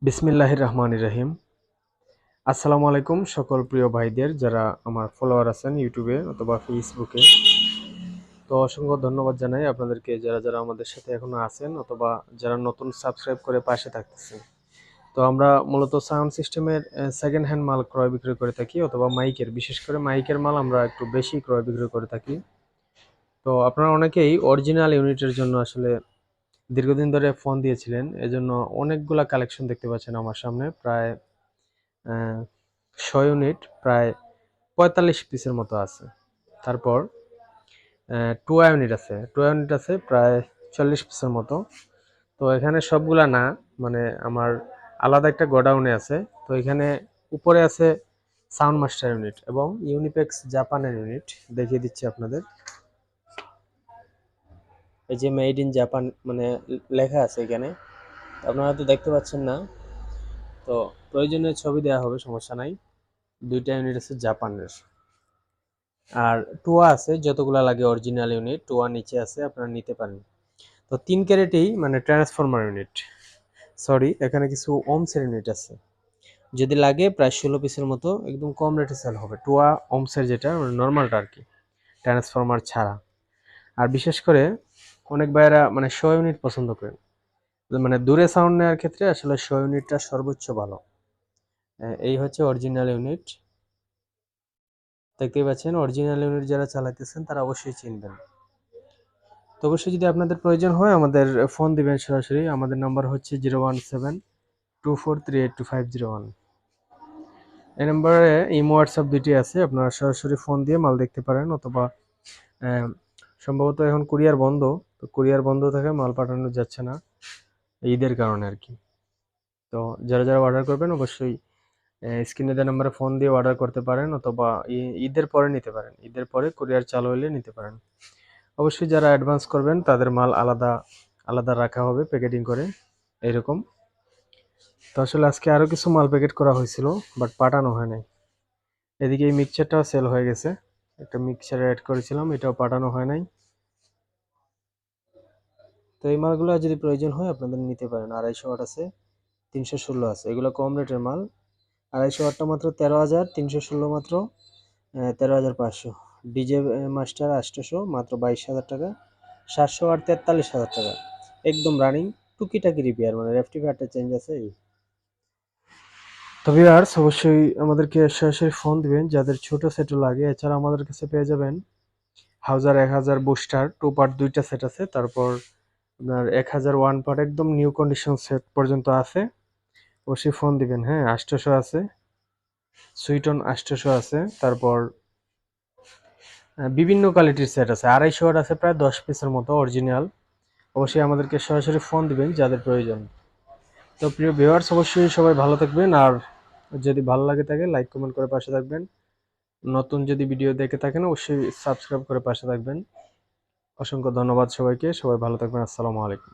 বিসমিল্লাহির রহমানির রহিম। আসসালামু আলাইকুম সকল প্রিয় ভাইদের যারা আমার ফলোয়ার আছেন ইউটিউবে অথবা ফেসবুকে। তো অসংখ্য ধন্যবাদ জানাই আপনাদেরকে যারা যারা আমাদের সাথে এখনো আছেন অথবা যারা নতুন সাবস্ক্রাইব করে পাশে থাকতেছেন। তো আমরা মূলত সাউন্ড সিস্টেমের সেকেন্ড হ্যান্ড মাল ক্রয় বিক্রয় করে থাকি অথবা মাইকের, বিশেষ করে মাইকের মাল আমরা একটু বেশি ক্রয় বিক্রয় করে থাকি। তো আপনারা অনেকেই অরিজিনাল ইউনিটের জন্য আসলে দীর্ঘদিন ধরে ফোন দিয়েছিলেন, এজন্য অনেকগুলা কালেকশন দেখতে পাচ্ছেন আমার সামনে। প্রায় 100 ইউনিট, প্রায় 45 পিসের মতো আছে। তারপর টুয়া ইউনিট আছে প্রায় 40 পিসের মতো। তো এখানে সবগুলা না, মানে আমার আলাদা একটা গোডাউনে আছে। তো এখানে উপরে আছে সাউন্ড মাস্টার ইউনিট এবং ইউনিপেক্স জাপানের ইউনিট, দেখিয়ে দিচ্ছি আপনাদের। এই যে মেড ইন জাপান মানে লেখা আছে এখানে, আপনারা তো দেখতে পাচ্ছেন না, তো প্রয়োজনে ছবি দেওয়া হবে, সমস্যা নাই। দুইটা ইউনিট আছে জাপানের। আর টুয়া আছে, যতগুলা লাগে অরিজিনাল ইউনিট টুয়া নিচে আছে, আপনারা নিতে পারেন। তো 3 ক্যারেটেই মানে ট্রান্সফরমার ইউনিট, সরি এখানে কিছু ওমসের ইউনিট আছে, যদি লাগে প্রায় 16 পিসের মতো, একদম কম রেটে সেল হবে। টুয়া ওমসের যেটা নর্মালটা আর কি, ট্রান্সফরমার ছাড়া। আর বিশেষ করে অনেক ভাইয়েরা মানে 100 ইউনিট পছন্দ করেন, মানে দূরে সাউন্ড নেওয়ার ক্ষেত্রে আসলে 100 ইউনিটটা সর্বোচ্চ ভালো। এই হচ্ছে অরিজিনাল ইউনিট, দেখতেই পাচ্ছেন। অরিজিনাল ইউনিট যারা চালাইতেছেন তারা অবশ্যই চিনবেন। তো অবশ্যই যদি আপনাদের প্রয়োজন হয় আমাদের ফোন দিবেন সরাসরি। আমাদের নাম্বার হচ্ছে 01724382501। এই নাম্বারে ইমো হোয়াটসঅ্যাপ দুইটি আছে, আপনারা সরাসরি ফোন দিয়ে মাল দেখতে পারেন। অথবা সম্ভবত এখন কুরিয়ার বন্ধ, তো কুরিয়ার বন্ধ থাকে মাল পাঠানো যাচ্ছে না ঈদের কারণে আর কি। তো যারা যারা অর্ডার করবেন অবশ্যই স্ক্রিনে দেওয়া নাম্বারে ফোন দিয়ে অর্ডার করতে পারেন, অথবা ঈদের পরে নিতে পারেন, ঈদের পরে কুরিয়ার চালু হলে নিতে পারেন। অবশ্যই যারা অ্যাডভান্স করবেন তাদের মাল আলাদা আলাদা রাখা হবে প্যাকেটিং করে এইরকম। তো আসলে আজকে আরও কিছু মাল প্যাকেট করা হয়েছিল, বাট পাঠানো হয় নাই। এদিকে এই মিক্সচারটাও সেল হয়ে গেছে, একটা মিক্সচারে অ্যাড করেছিলাম, এটাও পাঠানো হয় নাই। তো এই মালগুলো যদি প্রয়োজন হয় আপনাদের নিতে পারেন। 250 ওয়াট আছে, 316 আছে, এগুলো কম রেটের মাল। 250 ওয়াটটা মাত্র 13,000, 316 মাত্র 13,500। ডিজে মাস্টার 800 মাত্র 22,000 টাকা। 700 ওয়াট 43,000 টাকা, একদম রানিং, টুকিটাকি রিপেয়ার, মানে রেফটিফায়ারটা চেঞ্জ আছে এই। তো ভিউয়ার্স অবশ্যই আমাদেরকে সরাসরি ফোন দিবেন যাদের ছোট সেটও লাগে। এছাড়া আমাদের কাছে পেয়ে যাবেন হাউজার 1000 বুস্টার 2 পার্ট দুইটা সেট আছে। তারপর আপনার 1000 ওয়ান পার্ট একদম নিউ কন্ডিশন সেট পর্যন্ত আছে। অবশ্যই ফোন দিবেন। হ্যাঁ, 800 আছে, সুইটন 800 আছে। তারপর বিভিন্ন কোয়ালিটির সেট আছে, 250 ওয়াট আছে প্রায় 10 পিসের মতো অরিজিনাল। অবশ্যই আমাদেরকে সরাসরি ফোন দিবেন যাদের প্রয়োজন। তো প্রিয় ভিউয়ার্স অবশ্যই সবাই ভালো থাকবেন, আর যদি ভালো লাগে থাকে লাইক কমেন্ট করে পাশে থাকবেন। নতুন যদি ভিডিও দেখে থাকেন অবশ্যই সাবস্ক্রাইব করে পাশে থাকবেন। অসংখ্য ধন্যবাদ সবাইকে, সবাই ভালো থাকবেন। আসসালামু আলাইকুম।